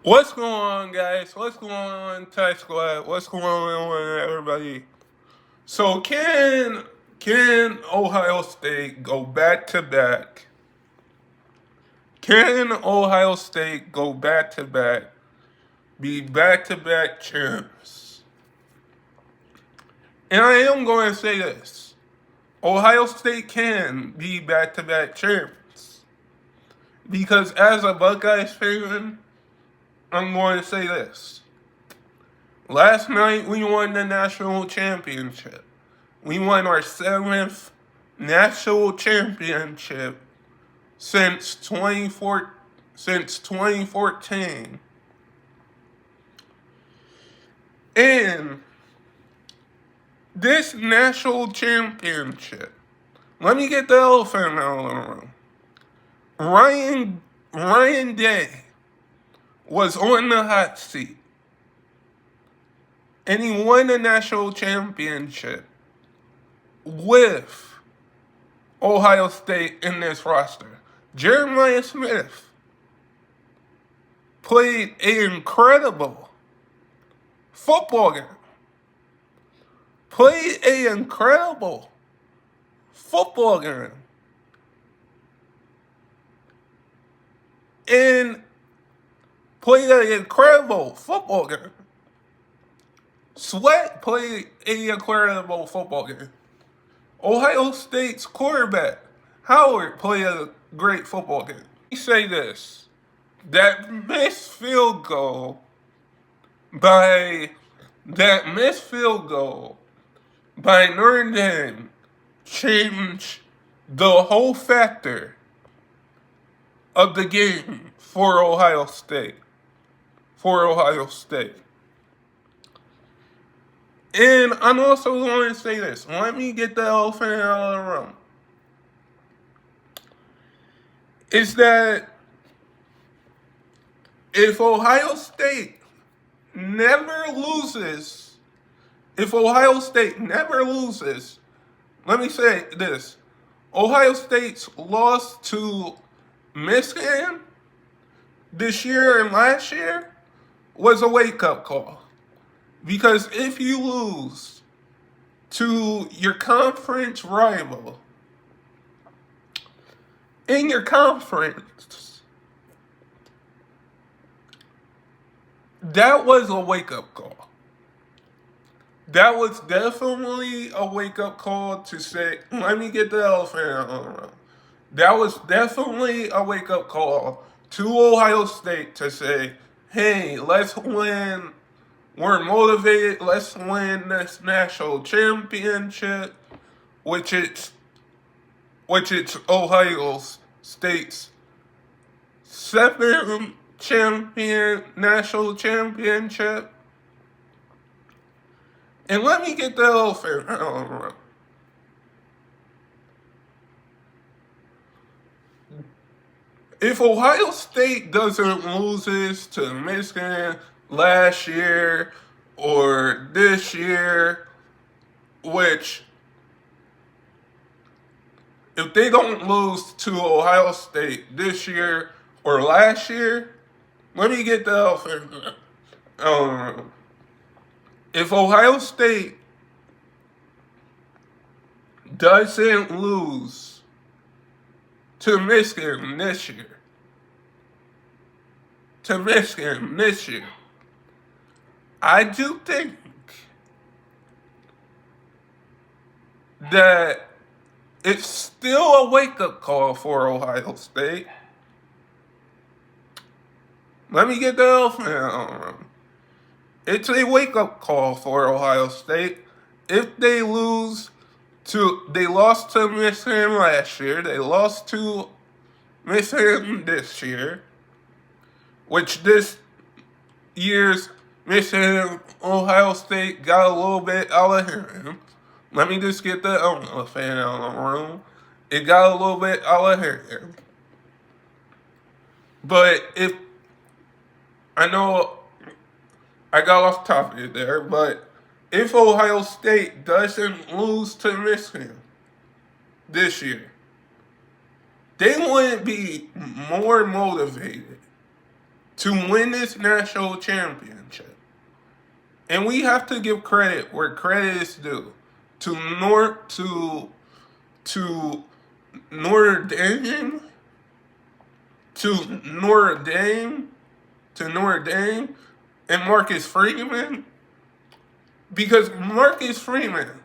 What's going on, guys? What's going on, Tech Squad? What's going on, everybody? So, can Ohio State go back to back? Can Ohio State go back to back? Be back to back champs? And I am going to say this: Ohio State can be back to back champs because, as a Buckeyes fan, I'm going to say this. Last night we won the national championship. We won our seventh national championship since 2014. And this national championship, let me get the elephant out of the room. Ryan Day was on the hot seat, and he won the national championship with Ohio State in this roster. Jeremiah Smith played an incredible football game. Played an incredible football game. And played an incredible football game. Sweat played an incredible football game. Ohio State's quarterback, Howard, played a great football game. Let me say this. That missed field goal by Notre Dame changed the whole factor of the game for Ohio State. And I'm also going to say this. Let me get the elephant out of the room. Is that if Ohio State never loses, let me say this. Ohio State's loss to Michigan this year and last year was a wake-up call. Because if you lose to your conference rival in your conference, that was a wake-up call. That was definitely a wake-up call to say, let me get the elephant out of the room. That was definitely a wake-up call to Ohio State to say, hey, let's win. We're motivated. Let's win this national championship, which it's Ohio State's seventh national championship. And let me get the elephant out of the room. If Ohio State doesn't lose to Michigan last year or this year, which if they don't lose to Ohio State this year or last year, let me get the elephant out of the room. If Ohio State doesn't lose to Michigan this year, I do think that it's still a wake-up call for Ohio State. Let me get the elephant out of the room. It's a wake-up call for Ohio State. If they lost to Michigan last year, they lost to Michigan this year, which this year's Michigan Ohio State got a little bit out of hand. Let me just get the elephant out of the room. It got a little bit out of hand. But if I know I got off topic there, but if Ohio State doesn't lose to Michigan this year, they wouldn't be more motivated to win this national championship. And we have to give credit where credit is due to to Notre Dame, to Notre Dame, to Notre Dame, and Marcus Freeman, because Marcus Freeman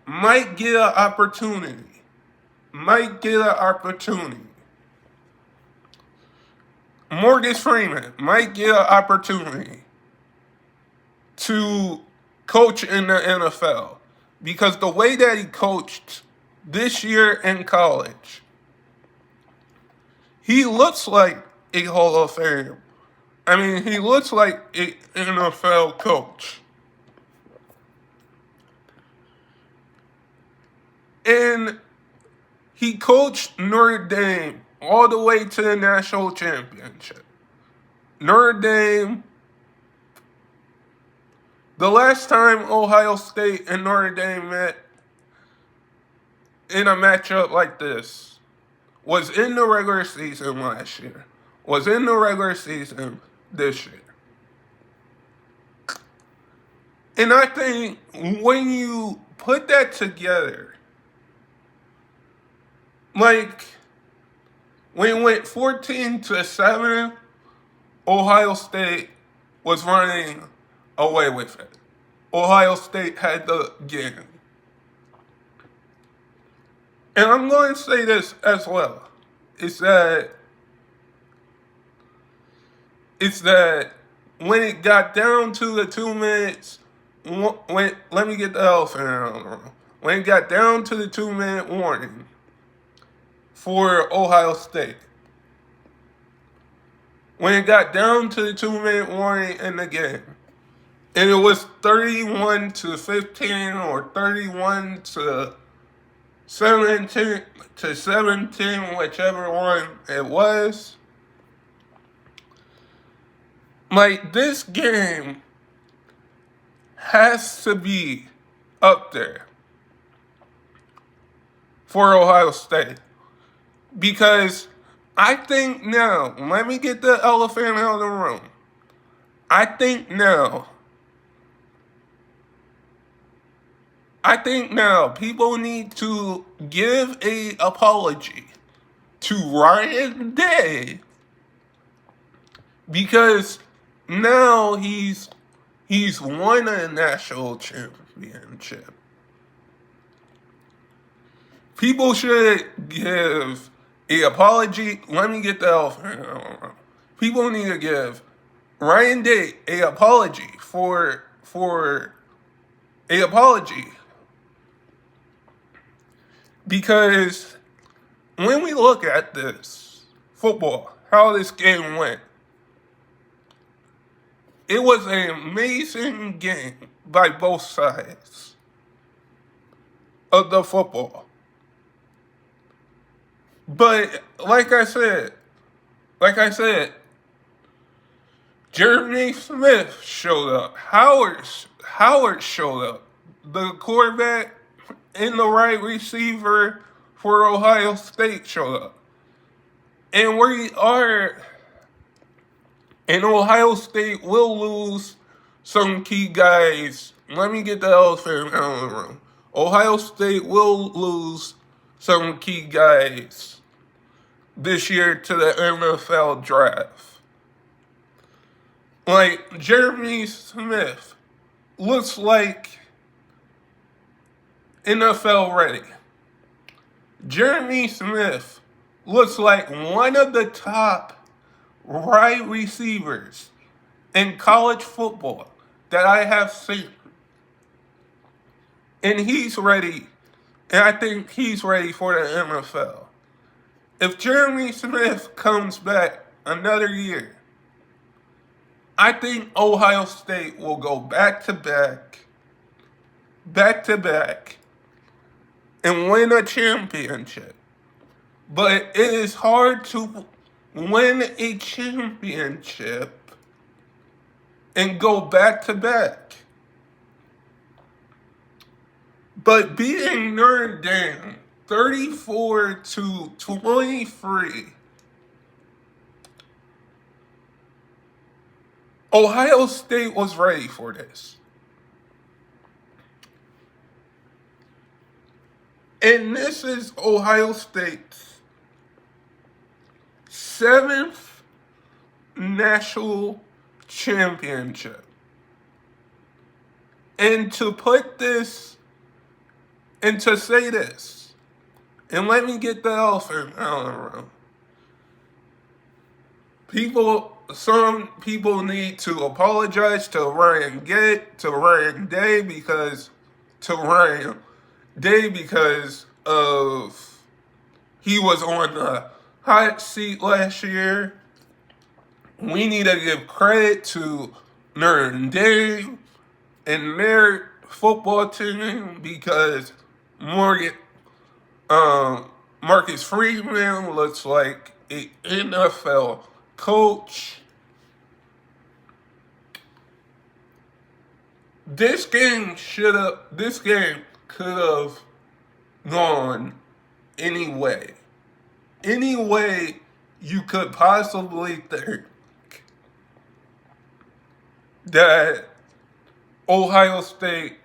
might get an opportunity, Marcus Freeman might get an opportunity to coach in the NFL, because the way that he coached this year in college, he looks like a Hall of Fame. I mean, he looks like an NFL coach. And he coached Notre Dame all the way to the national championship. Notre Dame, the last time Ohio State and Notre Dame met in a matchup like this was in the regular season last year, was in the regular season this year. And I think when you put that together, like when it went 14-7, Ohio State was running away with it. Ohio State had the game. And I'm going to say this as well. It's that when it got down to the 2 minutes, let me get the elephant out of the room. When it got down to the 2-minute warning for Ohio State, when it got down to the 2-minute warning in the game, and it was 31-15 or 31-17, whichever one it was. Like, this game has to be up there for Ohio State. Because I think now, let me get the elephant out of the room. I think now people need to give an apology to Ryan Day, because now he's won a national championship. People should give an apology. Let me get the elephant out of the room. People need to give Ryan Day an apology for an apology. Because when we look at this football, how this game went, it was an amazing game by both sides of the football. But like I said, Jeremy Smith showed up. Howard showed up. The quarterback and the right receiver for Ohio State showed up. And Ohio State will lose some key guys. Let me get the elephant out of the room. Ohio State will lose some key guys this year to the NFL draft. Like, Jeremy Smith looks like NFL ready. Jeremy Smith looks like one of the top wide receivers in college football that I have seen. And he's ready. And I think he's ready for the NFL. If Jeremy Smith comes back another year, I think Ohio State will go back to back, and win a championship. But it is hard to win a championship and go back to back. But beating Notre Dame 34-23 Ohio State was ready for this. And this is Ohio State's 7th national championship. And to put this, and to say this, and let me get the elephant out of the room. Some people need to apologize to Ryan Day because of he was on the hot seat last year. We need to give credit to Notre Dame and their football team because Marcus Freeman looks like an NFL coach. This game could have gone any way. Any way you could possibly think that Ohio State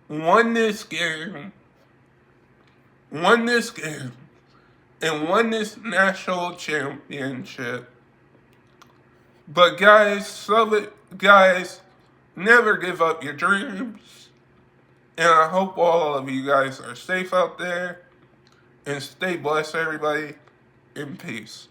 won this game, and won this national championship. But guys, never give up your dreams. And I hope all of you guys are safe out there. And stay blessed, everybody. In peace.